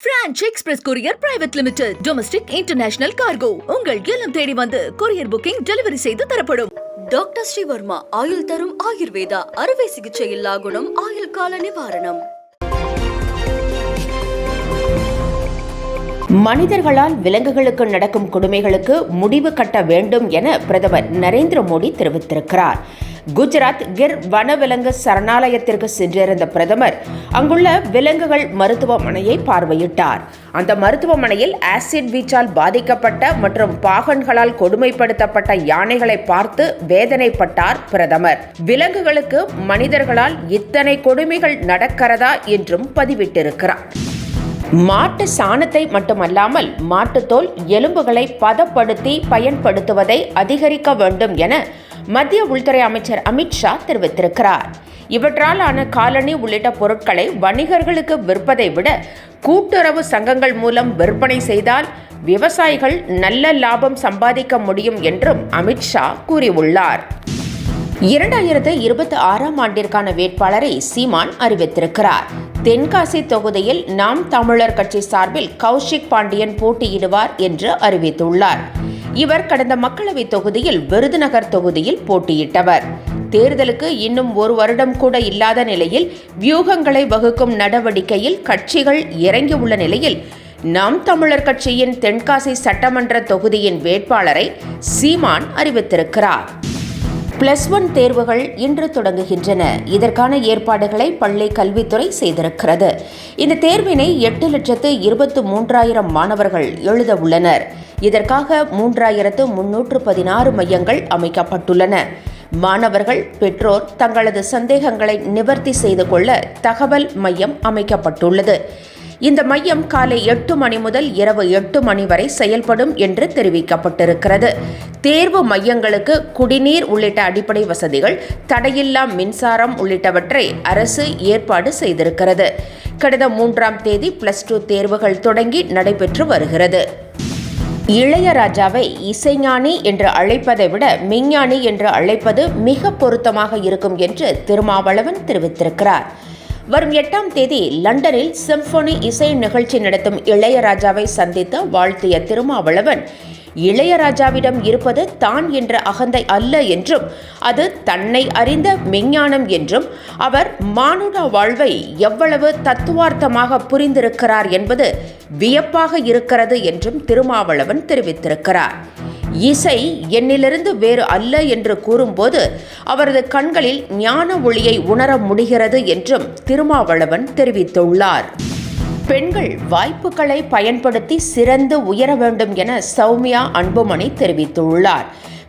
Branch express courier private limited domestic international cargo உங்கள் இல்லம் தேடி வந்து கொரியர் புக்கிங் டெலிவரி செய்து தரப்படும். டாக்டர் ஸ்ரீவர்மா ஆயுள் தரும் ஆயுர்வேதா அறுவை சிகிச்சை இல்லா குணம் ஆயுள் கால நிவாரணம். மனிதர்களால் விலங்குகளுக்கு நடக்கும் கொடுமைகளுக்கு முடிவு கட்ட வேண்டும் என பிரதமர் நரேந்திர மோடி தெரிவித்திருக்கிறார். குஜராத் கிர் வனவிலங்கு சரணாலயத்திற்கு சென்றிருந்த பிரதமர் அங்குள்ள விலங்குகள் மருத்துவமனையை பார்வையிட்டார். அந்த மருத்துவமனையில் ஆசிட் வீச்சால் பாதிக்கப்பட்ட மற்றும் பாகன்களால் கொடுமைப்படுத்தப்பட்ட யானைகளை பார்த்து வேதனைப்பட்டார் பிரதமர். விலங்குகளுக்கு மனிதர்களால் இத்தனை கொடுமைகள் நடக்கிறதா என்றும் பதிவிட்டிருக்கிறார். மாட்டு சாணத்தை மட்டுமல்லாமல் மாட்டுத்தோல் எலும்புகளை பதப்படுத்தி பயன்படுத்துவதை அதிகரிக்க வேண்டும் என மத்திய உள்துறை அமைச்சர் அமித்ஷா தெரிவித்திருக்கிறார். இவற்றால் ஆன காலணி உள்ளிட்ட பொருட்களை வணிகர்களுக்கு விற்பதை விட கூட்டுறவு சங்கங்கள் மூலம் விற்பனை செய்தால் விவசாயிகள் நல்ல லாபம் சம்பாதிக்க முடியும் என்றும் அமித்ஷா கூறியுள்ளார். 2026 ஆண்டிற்கான வேட்பாளரை சீமான் அறிவித்திருக்கிறார். தென்காசி தொகுதியில் நாம் தமிழர் கட்சி சார்பில் கௌஷிக் பாண்டியன் போட்டியிடுவார் என்று அறிவித்துள்ளார். இவர் கடந்த மக்களவை தொகுதியில் விருதுநகர் தொகுதியில் போட்டியிட்டவர். தேர்தலுக்கு இன்னும் ஒரு வருடம் கூட இல்லாத நிலையில் வியூகங்களை வகுக்கும் நடவடிக்கையில் கட்சிகள் இறங்கியுள்ள நிலையில் நாம் தமிழர் கட்சியின் தென்காசி சட்டமன்ற தொகுதியின் வேட்பாளரை சீமான் அறிவித்திருக்கிறார். +1 தேர்வுகள் இன்று தொடங்குகின்றன. இதற்கான ஏற்பாடுகளை பள்ளி கல்வித்துறை செய்திருக்கிறது. இந்த தேர்வினை 8,23,000 மாணவர்கள் எழுத உள்ளனர். இதற்காக 3,316 மையங்கள் அமைக்கப்பட்டுள்ளன. மாணவர்கள், பெற்றோர் தங்களது சந்தேகங்களை நிவர்த்தி செய்து கொள்ள தகவல் மையம் அமைக்கப்பட்டுள்ளது. இந்த மையம் காலை 8 மணி முதல் இரவு 8 மணி வரை செயல்படும் என்று தெரிவிக்கப்பட்டிருக்கிறது. தேர்வு மையங்களுக்கு குடிநீர் உள்ளிட்ட அடிப்படை வசதிகள், தடையில்லா மின்சாரம் உள்ளிட்டவற்றை அரசு ஏற்பாடு செய்திருக்கிறது. கடந்த 3ஆம் தேதி +2 தேர்வுகள் தொடங்கி நடைபெற்று வருகிறது. இளையராஜாவை இசைஞானி என்று அழைப்பதை விட மெஞ்ஞானி என்று அழைப்பது மிக பொருத்தமாக இருக்கும் என்று திருமாவளவன் தெரிவித்திருக்கிறார். வரும் 8ஆம் தேதி லண்டனில் சிம்பொனி இசை நிகழ்ச்சி நடத்தும் இளையராஜாவை சந்தித்து வாழ்த்திய திருமாவளவன், இளையராஜாவிடம் இருப்பது தான் என்ற அகந்தை அல்ல என்றும் அது தன்னை அறிந்த மெஞ்ஞானம் என்றும் அவர் மானுட வாழ்வை எவ்வளவு தத்துவார்த்தமாக புரிந்திருக்கிறார் என்பது வியப்பாக இருக்கிறது என்றும் திருமாவளவன் தெரிவித்திருக்கிறார். இசை என்னிலிருந்து வேறு அல்ல என்று கூறும்போது அவரது கண்களில் ஞான ஒளியை உணர முடிகிறது என்றும் திருமாவளவன் தெரிவித்துள்ளார். பெண்கள் வாய்ப்புகளை பயன்படுத்தி சிறந்து உயர வேண்டும் என சௌமியா அன்புமணி தெரிவித்துள்ளார்.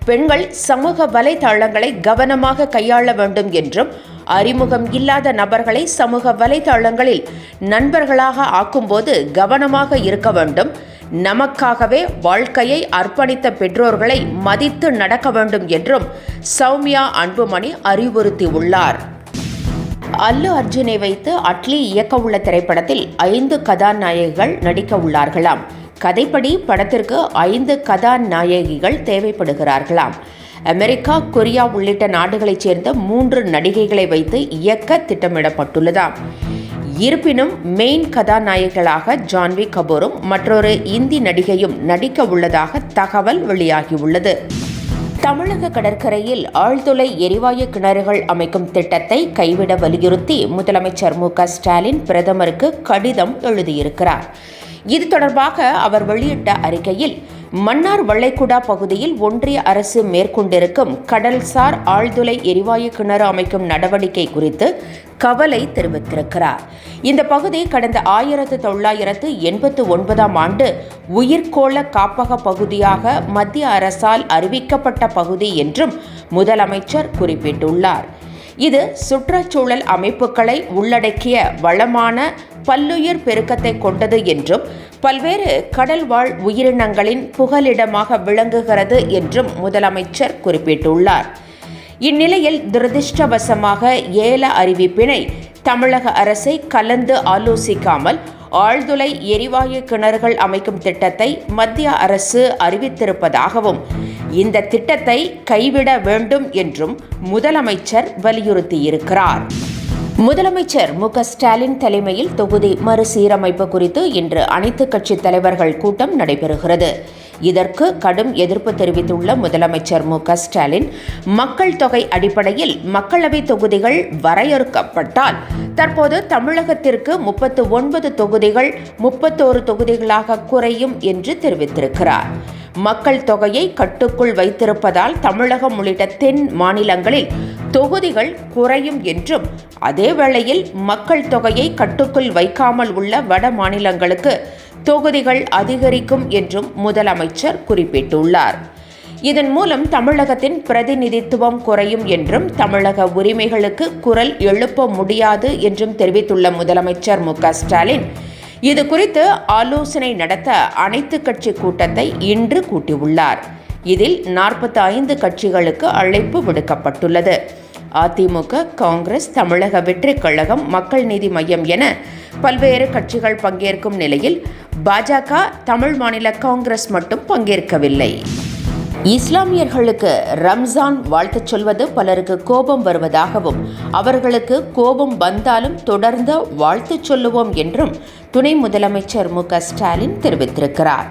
பெண்கள் சமூக வலைதளங்களை கவனமாக கையாள வேண்டும் என்றும் அறிமுகம் இல்லாத நபர்களை சமூக வலைதளங்களில் நண்பர்களாக ஆக்கும்போது கவனமாக இருக்க வேண்டும். நமக்காகவே வாழ்க்கையை அர்ப்பணித்த பெற்றோர்களை மதித்து நடக்க வேண்டும் என்றும் சௌமியா அன்புமணி அறிவுறுத்தியுள்ளார். அல்லு அர்ஜுனை வைத்து அட்லி இயக்க உள்ள திரைப்படத்தில் 5 கதாநாயகிகள் நடிக்க உள்ளார்களாம். கதைப்படி படத்திற்கு 5 கதாநாயகிகள் தேவைப்படுகிறார்களாம். அமெரிக்கா, கொரியா உள்ளிட்ட நாடுகளைச் சேர்ந்த 3 நடிகைகளை வைத்து இயக்க திட்டமிடப்பட்டுள்ளதாம். இருப்பினும் மெயின் கதாநாயகிகளாக ஜான்வி கபூரும் மற்றொரு இந்தி நடிகையும் நடிக்க உள்ளதாக தகவல் வெளியாகியுள்ளது. தமிழக கடற்கரையில் ஆழ்துளை எரிவாயு கிணறுகள் அமைக்கும் திட்டத்தை கைவிட வலியுறுத்தி முதலமைச்சர் மு.க.ஸ்டாலின் பிரதமருக்கு கடிதம் எழுதியிருக்கிறார். இது தொடர்பாக அவர் வெளியிட்ட அறிக்கையில், மன்னார் வளைகுடா பகுதியில் ஒன்றிய அரசு மேற்கொண்டிருக்கும் கடல்சார் ஆழ்துளை எரிவாயு கிணறு அமைக்கும் நடவடிக்கை குறித்து கவலை தெரிவித்திருக்கிறார். இந்த பகுதி கடந்த 1989ஆம் ஆண்டு உயிர்கோள காப்பக பகுதியாக மத்திய அரசால் அறிவிக்கப்பட்ட பகுதி என்றும் முதலமைச்சர் குறிப்பிட்டுள்ளார். இது சுற்றுச்சூழல் அமைப்புகளை உள்ளடக்கிய வளமான பல்லுயிர் பெருக்கத்தை கொண்டது என்றும் பல்வேறு கடல்வாழ் உயிரினங்களின் புகலிடமாக விளங்குகிறது என்றும் முதலமைச்சர் குறிப்பிட்டுள்ளார். இந்நிலையில் துரதிர்ஷ்டவசமாக ஏல அறிவிப்பினை தமிழக அரசை கலந்து ஆலோசிக்காமல் ஆழ்துளை எரிவாயு கிணறுகள் அமைக்கும் திட்டத்தை மத்திய அரசு அறிவித்திருப்பதாகவும் இந்த திட்டத்தை கைவிட வேண்டும் என்றும் முதலமைச்சர் வலியுறுத்தியிருக்கிறார். முதலமைச்சர் மு.க.ஸ்டாலின் தலைமையில் தொகுதி மறுசீரமைப்பு குறித்து இன்று அனைத்துக் கட்சித் தலைவர்கள் கூட்டம் நடைபெறுகிறது. இதற்கு கடும் எதிர்ப்பு தெரிவித்துள்ள முதலமைச்சர் மு.க.ஸ்டாலின், மக்கள் தொகை அடிப்படையில் மக்களவை தொகுதிகள் வரையறுக்கப்பட்டால் தற்போது தமிழகத்திற்கு 39 தொகுதிகள் 31 தொகுதிகளாக குறையும் என்று தெரிவித்திருக்கிறார். மக்கள் தொகையை கட்டுக்குள் வைத்திருப்பதால் தமிழகம் உள்ளிட்ட தென் மாநிலங்களில் தொகுதிகள் குறையும் என்றும், அதேவேளையில் மக்கள் தொகையை கட்டுக்குள் வைக்காமல் உள்ள வட மாநிலங்களுக்கு தொகுதிகள் அதிகரிக்கும் என்றும் முதலமைச்சர் குறிப்பிட்டுள்ளார். இதன் மூலம் தமிழகத்தின் பிரதிநிதித்துவம் குறையும் என்றும், தமிழக உரிமைகளுக்கு குரல் எழுப்ப முடியாது என்றும் தெரிவித்துள்ள முதலமைச்சர் மு.க.ஸ்டாலின், இது குறித்து ஆலோசனை நடத்த அனைத்துக் கட்சி கூட்டத்தை இன்று கூட்டியுள்ளார். இதில் 45 கட்சிகளுக்கு அழைப்பு விடுக்கப்பட்டுள்ளது. அதிமுக, காங்கிரஸ், தமிழக வெற்றிக் கழகம், மக்கள் நீதி மய்யம் என பல்வேறு கட்சிகள் பங்கேற்கும் நிலையில் பாஜக, தமிழ் மாநில காங்கிரஸ் மட்டும் பங்கேற்கவில்லை. இஸ்லாமியர்களுக்கு ரம்ஜான் வாழ்த்துச் சொல்வது பலருக்கு கோபம் வருவதாகவும், அவர்களுக்கு கோபம் வந்தாலும் தொடர்ந்து வாழ்த்துச் சொல்லுவோம் என்றும் துணை முதலமைச்சர் மு.க.ஸ்டாலின் தெரிவித்திருக்கிறார்.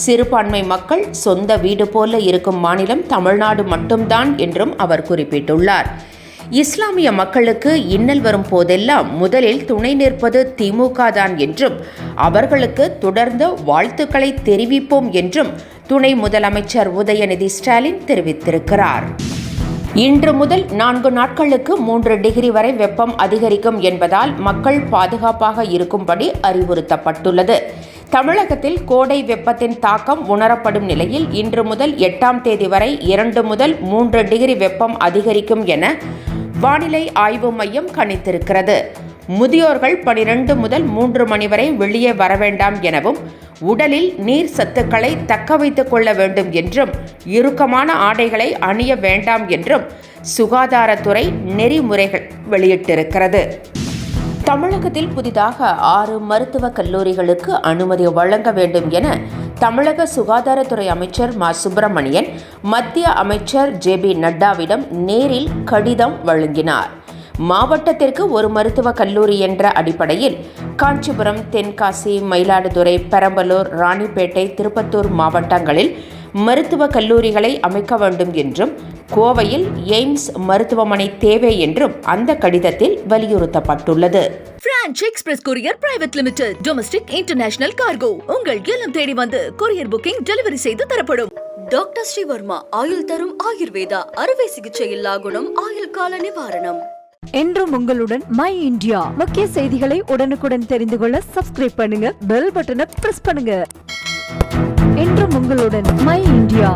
சிறுபான்மை மக்கள் சொந்த வீடு போல இருக்கும் மாநிலம் தமிழ்நாடு மட்டும்தான் என்றும் அவர் குறிப்பிட்டுள்ளார். இஸ்லாமிய மக்களுக்கு இன்னல் வரும் போதெல்லாம் முதலில் துணை நிற்பது திமுக தான் என்றும், அவர்களுக்கு தொடர்ந்து வாழ்த்துக்களை தெரிவிப்போம் என்றும் துணை முதலமைச்சர் உதயநிதி ஸ்டாலின் தெரிவித்திருக்கிறார். இன்று முதல் 4 நாட்களுக்கு 3 டிகிரி வரை வெப்பம் அதிகரிக்கும் என்பதால் மக்கள் பாதுகாப்பாக இருக்கும்படி அறிவுறுத்தப்பட்டுள்ளது. தமிழகத்தில் கோடை வெப்பத்தின் தாக்கம் உணரப்படும் நிலையில் இன்று முதல் 8ஆம் தேதி வரை 2 முதல் 3 டிகிரி வெப்பம் அதிகரிக்கும் என வானிலை ஆய்வு மையம் கணித்திருக்கிறது. முதியோர்கள் 12 முதல் 3 மணி வரை வெளியே வர வேண்டாம் எனவும், உடலில் நீர் சத்துக்களை தக்க வைத்துக் கொள்ள வேண்டும் என்றும், இறுக்கமான ஆடைகளை அணிய வேண்டாம் என்றும் சுகாதாரத்துறை நெறிமுறைகள் வெளியிட்டிருக்கிறது. தமிழகத்தில் புதிதாக 6 மருத்துவக் கல்லூரிகளுக்கு அனுமதி வழங்க வேண்டும் என தமிழக சுகாதாரத்துறை அமைச்சர் மா. சுப்பிரமணியன் மத்திய அமைச்சர் ஜே.பி. நட்டாவிடம் நேரில் கடிதம் வழங்கினார். மாவட்டத்திற்கு ஒரு மருத்துவக் கல்லூரி என்ற அடிப்படையில் காஞ்சிபுரம், தென்காசி, மயிலாடுதுறை, பெரம்பலூர், ராணிப்பேட்டை, திருப்பத்தூர் மாவட்டங்களில் மருத்துவக் கல்லூரிகளை அமைக்க வேண்டும் என்றும், கோவையில் எய்ம்ஸ் மருத்துவமனை தேவை என்றும் அந்த கடிதத்தில் வலியுறுத்தப்பட்டுள்ளது. Branch express courier private limited, domestic international cargo உங்கள் இல்லம் தேடி வந்து கொரியர் புக்கிங் டெலிவரி செய்து தரப்படும். டாக்டர் ஸ்ரீவர்மா ஆயுள் தரும் ஆயுர்வேதா அறுவை சிகிச்சை இல்லா குணம், ஆயுள் கால நிவாரணம். என்றும் உங்களுடன் மை இந்தியா. முக்கிய செய்திகளை உடனுக்குடன் தெரிந்து கொள்ள சப்ஸ்கிரைப் பண்ணுங்க, பெல் பட்டனை பிரஸ் பண்ணுங்க. என்றும் உங்களுடன் மை இந்தியா.